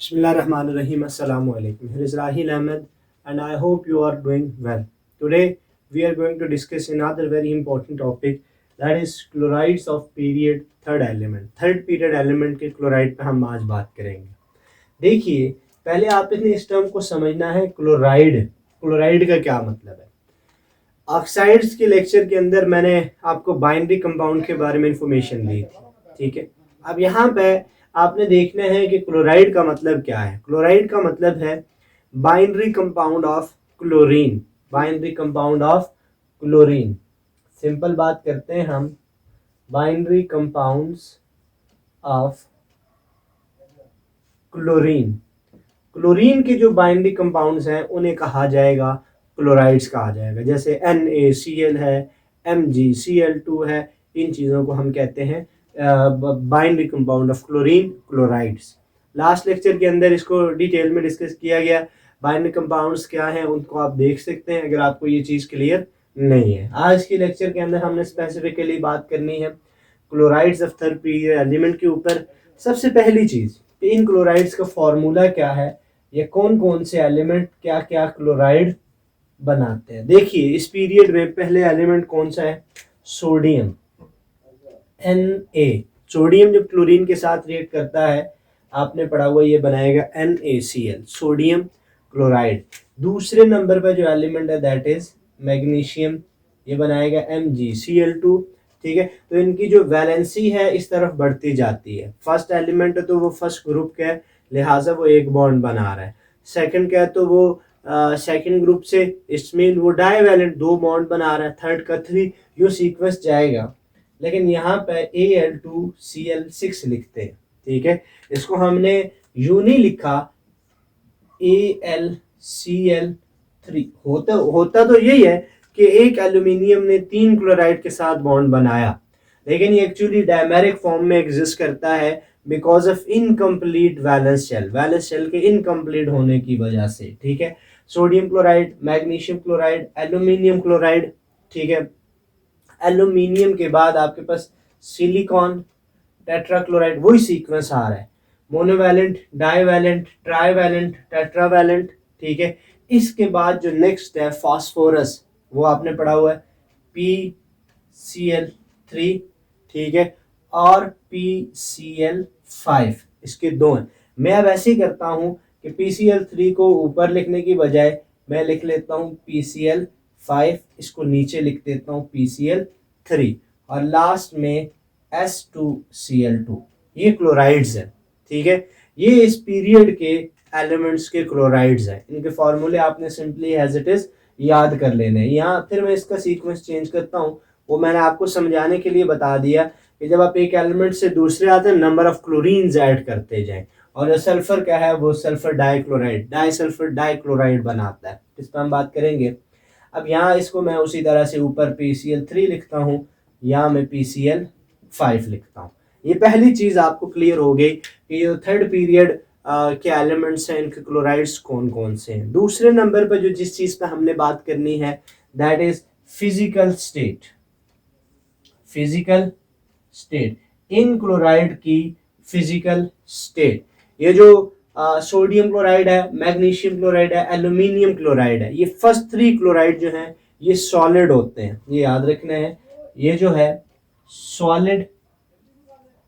Bismillahirrahmanirrahim. Assalamu alaikum. Here is Rahil Ahmed, and I hope you are doing well. Today, we are going to discuss another very important topic, that is chlorides of period third element. Third period element के chloride पे हम आज बात करेंगे. देखिए, पहले आपने इस टर्म को समझना है. क्लोराइड क्लोराइड का क्या मतलब है. ऑक्साइड्स के लेक्चर के अंदर मैंने आपको बाइनरी कंपाउंड के बारे में इंफॉर्मेशन दी थी. ठीक है. अब यहाँ पे आपने देखना है कि क्लोराइड का मतलब क्या है. क्लोराइड का मतलब है binary compound of chlorine. Binary compound of chlorine. Simple बात करते हैं हम. Binary compounds of chlorine. Chlorine के जो बाइनरी कंपाउंड्स हैं उन्हें कहा जाएगा क्लोराइड्स कहा जाएगा. जैसे NaCl है, MgCl2 है. इन चीज़ों को हम कहते हैं binary compound of chlorine, chlorides. Last lecture के अंदर इसको डिटेल में डिस्कस किया गया. बाइनरी कंपाउंड्स क्या हैं उनको आप देख सकते हैं अगर आपको ये चीज़ क्लियर नहीं है. आज के लेक्चर के अंदर हमने स्पेसिफिकली बात करनी है chlorides of third period element के ऊपर. सबसे पहली चीज़, इन क्लोराइड्स का फॉर्मूला क्या है, या कौन कौन से एलिमेंट क्या क्या क्लोराइड बनाते हैं. देखिए, इस पीरियड में पहले एलिमेंट कौन सा है, सोडियम, Na. सोडियम जब क्लोरीन के साथ रिएक्ट करता है, आपने पढ़ा हुआ, ये बनाएगा NaCl, सोडियम क्लोराइड. दूसरे नंबर पर जो एलिमेंट है दैट इज मैग्नीशियम, ये बनाएगा MgCl2. ठीक है. तो इनकी जो वैलेंसी है इस तरफ बढ़ती जाती है. फर्स्ट एलिमेंट है तो वो फर्स्ट ग्रुप का है, लिहाजा वो एक बॉन्ड बना रहा है. सेकंड का है तो वो सेकंड ग्रुप से इसमें वो डाईवैलेंट दो बॉन्ड बना रहा है. थर्ड का 3, यो सीक्वेंस जाएगा. लेकिन यहाँ पे Al2Cl6 लिखते हैं. ठीक है. इसको हमने यूं नहीं लिखा AlCl3. होता तो यही है कि एक एल्यूमिनियम ने 3 क्लोराइड के साथ बॉन्ड बनाया, लेकिन ये एक्चुअली डायमेरिक फॉर्म में एग्जिस्ट करता है because of incomplete valence shell. Valence shell के इनकम्प्लीट होने की वजह से. ठीक है. Sodium chloride, magnesium chloride, aluminium chloride. ठीक है. एल्यूमिनियम के बाद आपके पास सिलिकॉन, टेट्राक्लोराइड, वही सीक्वेंस आ रहा है. Monovalent, divalent, trivalent, tetravalent. ठीक है. इसके बाद जो नेक्स्ट है फास्फोरस, वो आपने पढ़ा हुआ है PCl3. ठीक है. और PCl5. इसके दो हैं. मैं अब ऐसे ही करता हूं कि PCl3 को ऊपर लिखने की बजाय मैं लिख लेता हूं PCl5, इसको नीचे लिख देता हूं PCl3, और लास्ट में S2Cl2. ये क्लोराइड्स है. ठीक है. ये इस पीरियड के एलिमेंट्स के क्लोराइड्स हैं. इनके फॉर्मूले आपने सिंपली एज इट इज याद कर लेने हैं. यहाँ फिर मैं इसका सीक्वेंस चेंज करता हूँ, वो मैंने आपको समझाने के लिए बता दिया कि जब आप एक एलिमेंट से दूसरे आते हैं, नंबर ऑफ क्लोरीन्स ऐड करते जाएं. और जो सल्फर क्या है, वो सल्फर डाइक्लोराइड, डाइसल्फर डाइक्लोराइड बनाता है. इस पर हम बात करेंगे. अब यहाँ इसको मैं उसी तरह से ऊपर PCl3 लिखता हूँ, यहाँ मैं PCl5 लिखता हूँ. ये पहली चीज़ आपको क्लियर हो गई कि ये थर्ड पीरियड के एलिमेंट्स हैं, इनके क्लोराइड्स कौन कौन से हैं. दूसरे नंबर पर जो जिस चीज़ पर हमने बात करनी है that is physical state. Physical state, in chloride की फिजिकल स्टेट. ये जो सोडियम क्लोराइड है, मैग्नीशियम क्लोराइड है, एल्यूमिनियम क्लोराइड है, ये फर्स्ट 3 क्लोराइड जो हैं ये सॉलिड होते हैं. ये याद रखना है. ये जो है सॉलिड.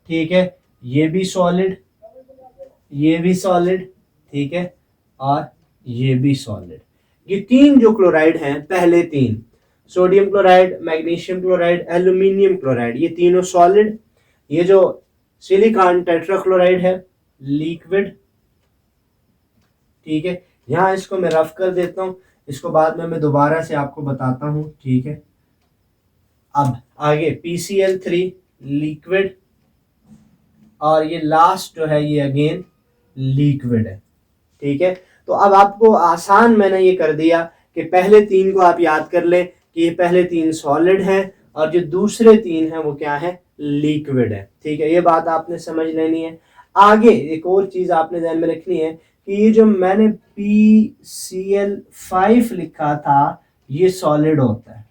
ठीक है. ये भी सॉलिड, ये भी सॉलिड. ठीक है. और ये भी सॉलिड. ये 3 जो क्लोराइड हैं, पहले 3, sodium chloride, magnesium chloride, aluminium chloride, ये तीनों सॉलिड. ये जो सिलिकॉन टेट्राक्लोराइड है, लिक्विड. ठीक है. यहाँ इसको मैं रफ कर देता हूँ, इसको बाद में मैं दोबारा से आपको बताता हूँ. ठीक है. अब आगे PCl3 लिक्विड, और ये लास्ट जो है ये अगेन लिक्विड है. ठीक है. तो अब आपको आसान मैंने ये कर दिया कि पहले 3 को आप याद कर लें कि ये पहले 3 सॉलिड हैं और जो दूसरे 3 हैं वो क्या है, लिक्विड है. ठीक है. ये बात आपने समझ लेनी है. आगे एक और चीज आपने ध्यान में रखनी है कि ये जो मैंने PCl5 लिखा था ये सॉलिड होता है.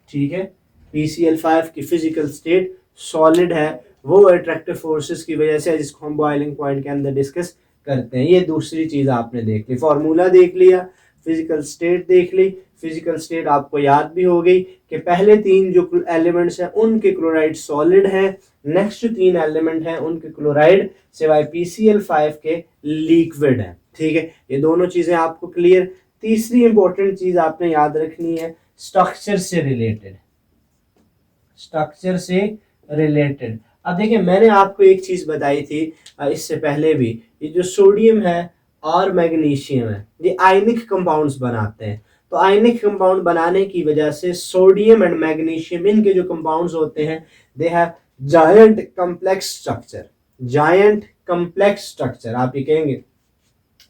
ठीक है. PCl5 की फिजिकल स्टेट सॉलिड है. वो अट्रैक्टिव फोर्सेस की वजह से, जिसको हम बॉइलिंग पॉइंट के अंदर डिस्कस करते हैं। ये दूसरी चीज आपने देख ली, फॉर्मूला देख लिया, फिजिकल स्टेट देख ली। फिजिकल स्टेट आपको याद भी हो गई कि पहले तीन जो एलिमेंट्स हैं उनके क्लोराइड सॉलिड हैं, नेक्स्ट तीन एलिमेंट हैं उनके क्लोराइड सिवाय PCl5 के लिक्विड है। ठीक है, ये दोनों चीजें आपको क्लियर। तीसरी इंपॉर्टेंट चीज आपने याद रखनी है, स्ट्रक्चर से रिलेटेड। स्ट्रक्चर से रिलेटेड अब देखिए, मैंने आपको एक चीज बताई थी इससे पहले भी, ये जो सोडियम है और मैग्नीशियम है ये आयनिक कंपाउंड्स बनाते हैं। तो आयनिक कंपाउंड बनाने की वजह से सोडियम एंड मैग्नीशियम इनके जो कंपाउंड्स होते हैं they have giant complex structure. Giant complex structure आप ये कहेंगे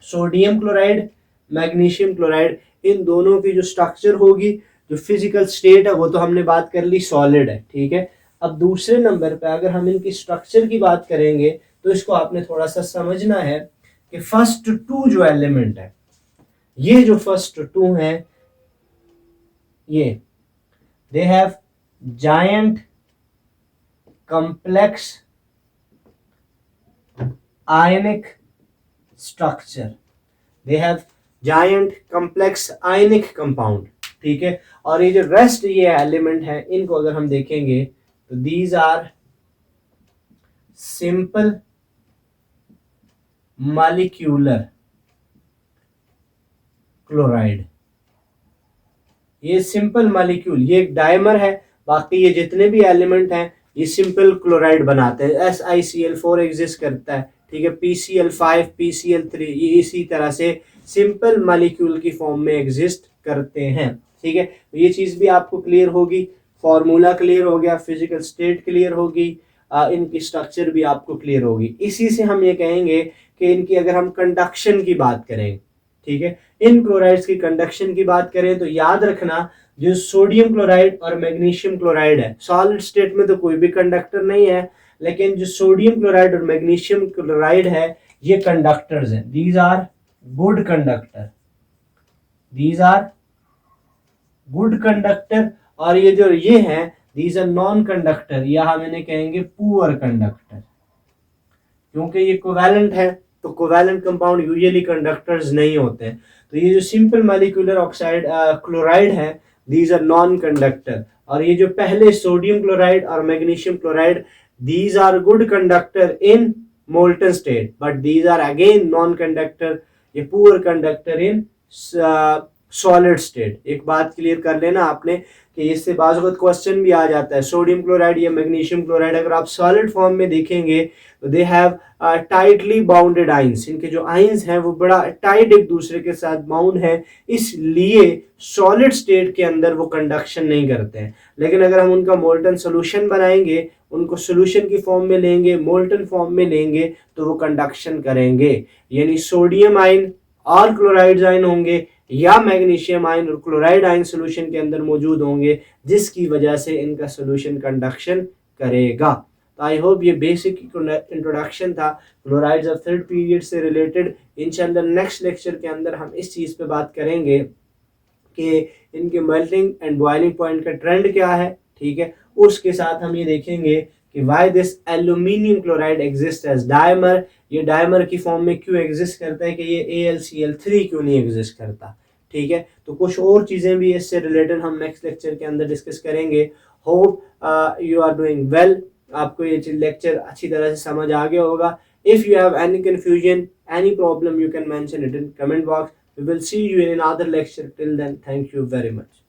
सोडियम क्लोराइड मैग्नीशियम क्लोराइड, इन दोनों की जो स्ट्रक्चर होगी, जो फिजिकल स्टेट है वो तो हमने बात कर ली सॉलिड है। ठीक है, अब दूसरे नंबर पे अगर हम इनकी स्ट्रक्चर की बात करेंगे तो इसको आपने थोड़ा सा समझना है कि फर्स्ट टू जो एलिमेंट है, ये जो फर्स्ट टू हैं ये they have giant complex ionic structure, they have giant complex ionic compound. ठीक है, और ये जो रेस्ट ये एलिमेंट है इनको अगर हम देखेंगे तो these are simple molecular chloride. ये सिंपल मॉलिक्यूल, ये एक डायमर है, बाकी ये जितने भी एलिमेंट हैं ये सिंपल क्लोराइड बनाते हैं। SiCl4 एग्जिस्ट करता है। ठीक है, PCl5 PCl3 ये इसी तरह से सिंपल मॉलिक्यूल की फॉर्म में एग्जिस्ट करते हैं। ठीक है, तो ये चीज भी आपको क्लियर होगी, फॉर्मूला क्लियर हो गया, फिजिकल स्टेट क्लियर होगी, इनकी स्ट्रक्चर भी आपको क्लियर होगी। इसी से हम ये कहेंगे कि इनकी अगर हम कंडक्शन की बात करें, ठीक है, इन क्लोराइड्स की कंडक्शन की बात करें तो याद रखना जो सोडियम क्लोराइड और मैग्नीशियम क्लोराइड है, सॉलिड स्टेट में तो कोई भी कंडक्टर नहीं है, लेकिन जो सोडियम क्लोराइड और मैग्नीशियम क्लोराइड है ये कंडक्टर्स हैं। These are good conductor, these are good conductor. और ये जो ये हैं दीज आर नॉन कंडक्टर, या हम इन्हें कहेंगे पुअर कंडक्टर, क्योंकि ये कोवैलेंट है तो कोवैलेंट कंपाउंड यूजुअली कंडक्टर्स नहीं होते हैं। तो ये जो सिंपल मॉलिक्यूलर ऑक्साइड क्लोराइड है दीज आर नॉन कंडक्टर। और ये जो पहले सोडियम क्लोराइड और magnesium chloride these are good conductor in molten state, but these are again non conductor, ये poor conductor in solid state. एक बात क्लियर कर लेना आपने कि इससे बाज़ वक्त क्वेश्चन भी आ जाता है, सोडियम क्लोराइड या मैग्नीशियम क्लोराइड अगर आप सॉलिड फॉर्म में देखेंगे तो they have tightly bounded ions, इनके जो आइंस हैं वो बड़ा टाइट एक दूसरे के साथ बाउंड है, इसलिए सॉलिड स्टेट के अंदर वो कंडक्शन नहीं करते हैं। लेकिन अगर हम उनका मोल्टन सोल्यूशन बनाएंगे, उनको सोल्यूशन की फॉर्म में लेंगे, मोल्टन फॉर्म में लेंगे तो वो कंडक्शन करेंगे। यानी सोडियम आयन और क्लोराइड आयन होंगे या मैग्नीशियम आयन और क्लोराइड आयन सोल्यूशन के अंदर मौजूद होंगे, जिसकी वजह से इनका सोल्यूशन कंडक्शन करेगा। तो आई होप ये बेसिक इंट्रोडक्शन था क्लोराइड्स ऑफ थर्ड पीरियड से रिलेटेड। इंशाल्लाह नेक्स्ट लेक्चर के अंदर हम इस चीज़ पे बात करेंगे कि इनके मेल्टिंग एंड बॉइलिंग पॉइंट का ट्रेंड क्या है। ठीक है, उसके साथ हम ये देखेंगे कि why this aluminium chloride exist as dimer, ये डायमर की फॉर्म में क्यों एग्जिस्ट करता है कि ये AlCl3 क्यों नहीं एग्जिस्ट करता। ठीक है, तो कुछ और चीज़ें भी इससे रिलेटेड हम नेक्स्ट लेक्चर के अंदर डिस्कस करेंगे। Hope you are doing well, आपको ये लेक्चर अच्छी तरह से समझ आ गया होगा। If you have any confusion, any problem, you can mention it in comment box. We will see you in another lecture. Till then, thank you very much.